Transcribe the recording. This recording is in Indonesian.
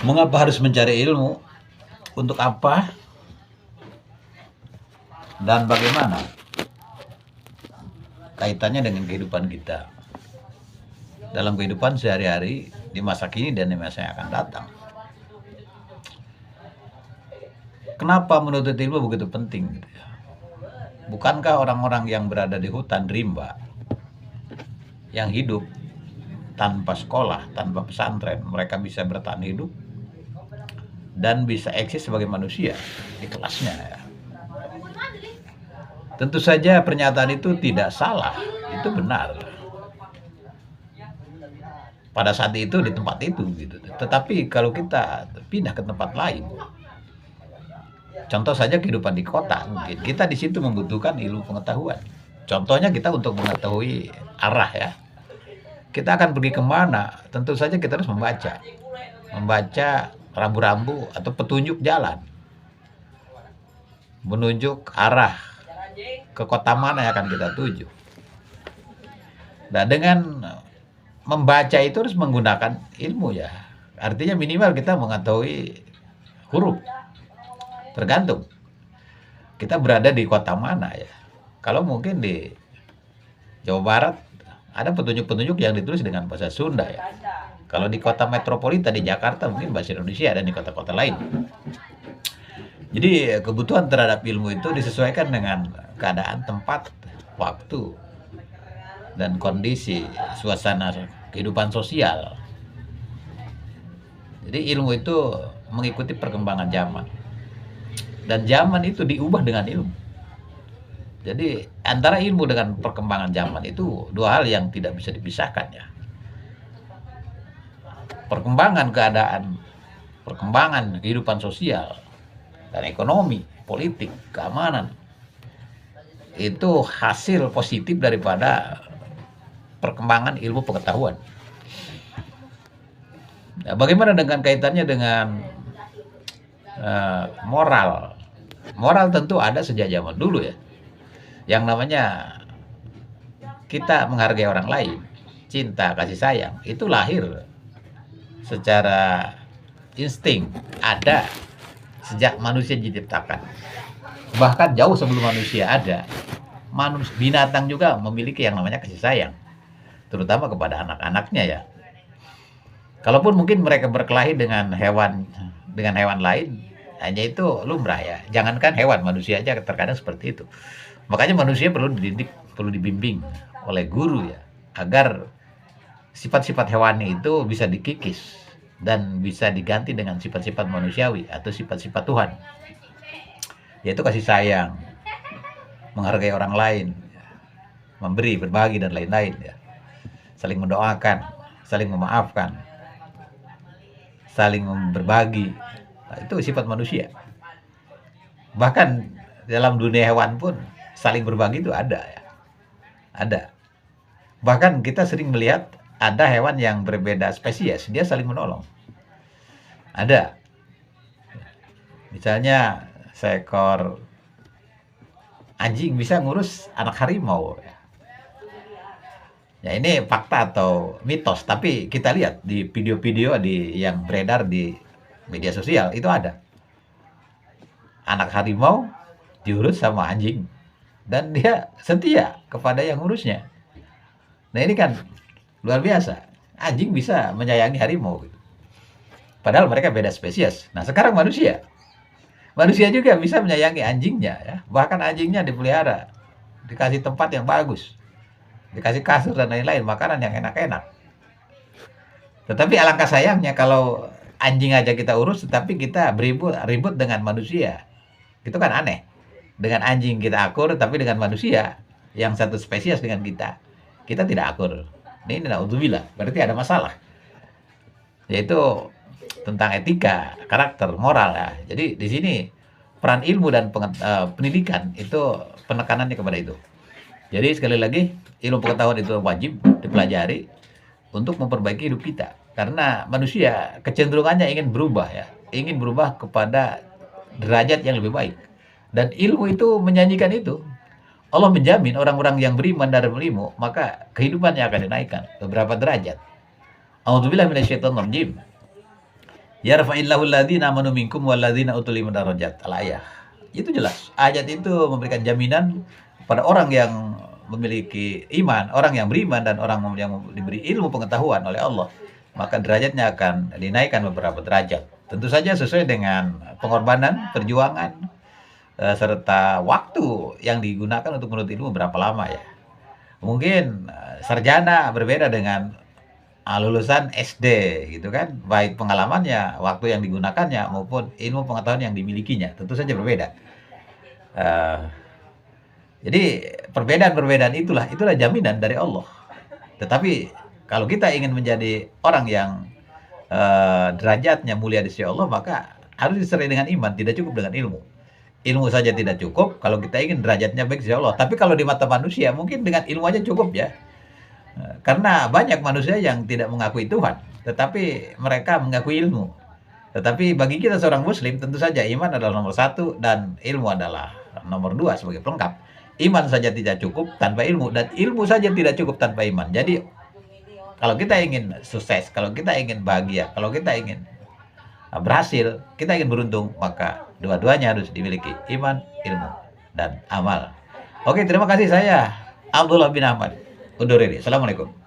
Mengapa harus mencari ilmu? Untuk apa? Dan bagaimana kaitannya dengan kehidupan kita dalam kehidupan sehari-hari di masa kini dan di masa yang akan datang? Kenapa menuntut ilmu begitu penting? Bukankah orang-orang yang berada di hutan rimba, yang hidup tanpa sekolah, tanpa pesantren, mereka bisa bertahan hidup dan bisa eksis sebagai manusia di kelasnya ya. Tentu saja pernyataan itu tidak salah, itu benar. Pada saat itu di tempat itu gitu. Tetapi kalau kita pindah ke tempat lain, contoh saja kehidupan di kota, mungkin kita di situ membutuhkan ilmu pengetahuan. Contohnya kita untuk mengetahui arah ya. Kita akan pergi kemana? Tentu saja kita harus membaca rambu-rambu atau petunjuk jalan, menunjuk arah ke kota mana yang akan kita tuju. Nah, dengan membaca itu harus menggunakan ilmu ya. Artinya minimal kita mengetahui huruf. Tergantung kita berada di kota mana ya. Kalau mungkin di Jawa Barat ada petunjuk-petunjuk yang ditulis dengan bahasa Sunda ya. Kalau di kota metropolitan di Jakarta mungkin bahasa Indonesia dan di kota-kota lain. Jadi kebutuhan terhadap ilmu itu disesuaikan dengan keadaan tempat, waktu, dan kondisi suasana kehidupan sosial. Jadi ilmu itu mengikuti perkembangan zaman. Dan zaman itu diubah dengan ilmu. Jadi antara ilmu dengan perkembangan zaman itu dua hal yang tidak bisa dipisahkan ya. Perkembangan keadaan, perkembangan kehidupan sosial dan ekonomi, politik, keamanan itu hasil positif daripada perkembangan ilmu pengetahuan. Nah, bagaimana dengan kaitannya dengan moral? Moral tentu ada sejak zaman dulu ya. Yang namanya kita menghargai orang lain, cinta, kasih sayang, itu lahir secara insting, ada sejak manusia diciptakan. Bahkan jauh sebelum manusia ada, binatang juga memiliki yang namanya kasih sayang, terutama kepada anak-anaknya ya. Kalaupun mungkin mereka berkelahi dengan hewan lain, hanya itu lumrah ya. Jangankan hewan, manusia aja terkadang seperti itu. Makanya manusia perlu dididik, perlu dibimbing oleh guru ya, agar sifat-sifat hewani itu bisa dikikis dan bisa diganti dengan sifat-sifat manusiawi atau sifat-sifat Tuhan, yaitu kasih sayang, menghargai orang lain, memberi, berbagi, dan lain-lain ya. Saling mendoakan, saling memaafkan, saling berbagi. Nah, itu sifat manusia. Bahkan dalam dunia hewan pun saling berbagi itu ada ya. Ada. Bahkan kita sering melihat ada hewan yang berbeda spesies, dia saling menolong. Ada. Misalnya seekor anjing bisa ngurus anak harimau. Ya ini fakta atau mitos, tapi kita lihat di video-video yang beredar di media sosial itu ada. Anak harimau diurus sama anjing dan dia setia kepada yang ngurusnya. Nah ini kan luar biasa. Anjing bisa menyayangi harimau gitu. Padahal mereka beda spesies. Nah sekarang manusia juga bisa menyayangi anjingnya ya. Bahkan anjingnya dipelihara, dikasih tempat yang bagus, dikasih kasur dan lain-lain, makanan yang enak-enak. Tetapi alangkah sayangnya kalau anjing aja kita urus, tetapi kita ribut dengan manusia. Itu kan aneh. Dengan anjing kita akur, tapi dengan manusia yang satu spesies dengan kita tidak akur. Ini naudzubillah, berarti ada masalah. Yaitu tentang etika, karakter, moral ya. Jadi di sini peran ilmu dan pendidikan itu penekanannya kepada itu. Jadi sekali lagi ilmu pengetahuan itu wajib dipelajari untuk memperbaiki hidup kita. Karena manusia kecenderungannya ingin berubah ya, ingin berubah kepada derajat yang lebih baik. Dan ilmu itu menyanyikan itu. Allah menjamin orang-orang yang beriman dan berilmu, maka kehidupannya akan dinaikkan beberapa derajat. A'udzubillahi minasyaitonir rajim. Yarfa'illahu alladziina amanu minkum walladziina utul ilma darajat. Al-ayah. Itu jelas. Ayat itu memberikan jaminan pada orang yang memiliki iman, orang yang beriman dan orang yang diberi ilmu pengetahuan oleh Allah, maka derajatnya akan dinaikkan beberapa derajat. Tentu saja sesuai dengan pengorbanan, perjuangan, serta waktu yang digunakan untuk menuntut ilmu berapa lama ya. Mungkin sarjana berbeda dengan lulusan SD gitu kan, baik pengalamannya, waktu yang digunakannya maupun ilmu pengetahuan yang dimilikinya tentu saja berbeda. Eh, jadi perbedaan-perbedaan itulah jaminan dari Allah. Tetapi kalau kita ingin menjadi orang yang derajatnya mulia di sisi Allah, maka harus disertai dengan iman, tidak cukup dengan ilmu. Ilmu saja tidak cukup kalau kita ingin derajatnya baik di sisi Allah. Tapi kalau di mata manusia mungkin dengan ilmu aja cukup ya. Karena banyak manusia yang tidak mengakui Tuhan, tetapi mereka mengakui ilmu. Tetapi bagi kita seorang muslim, tentu saja iman adalah nomor satu dan ilmu adalah nomor dua sebagai pelengkap. Iman saja tidak cukup tanpa ilmu, dan ilmu saja tidak cukup tanpa iman. Jadi kalau kita ingin sukses, kalau kita ingin bahagia, kalau kita ingin berhasil, kita ingin beruntung, maka dua-duanya harus dimiliki, iman, ilmu, dan amal. Oke, terima kasih. Saya Abdullah bin Ahmad undur diri. Assalamualaikum.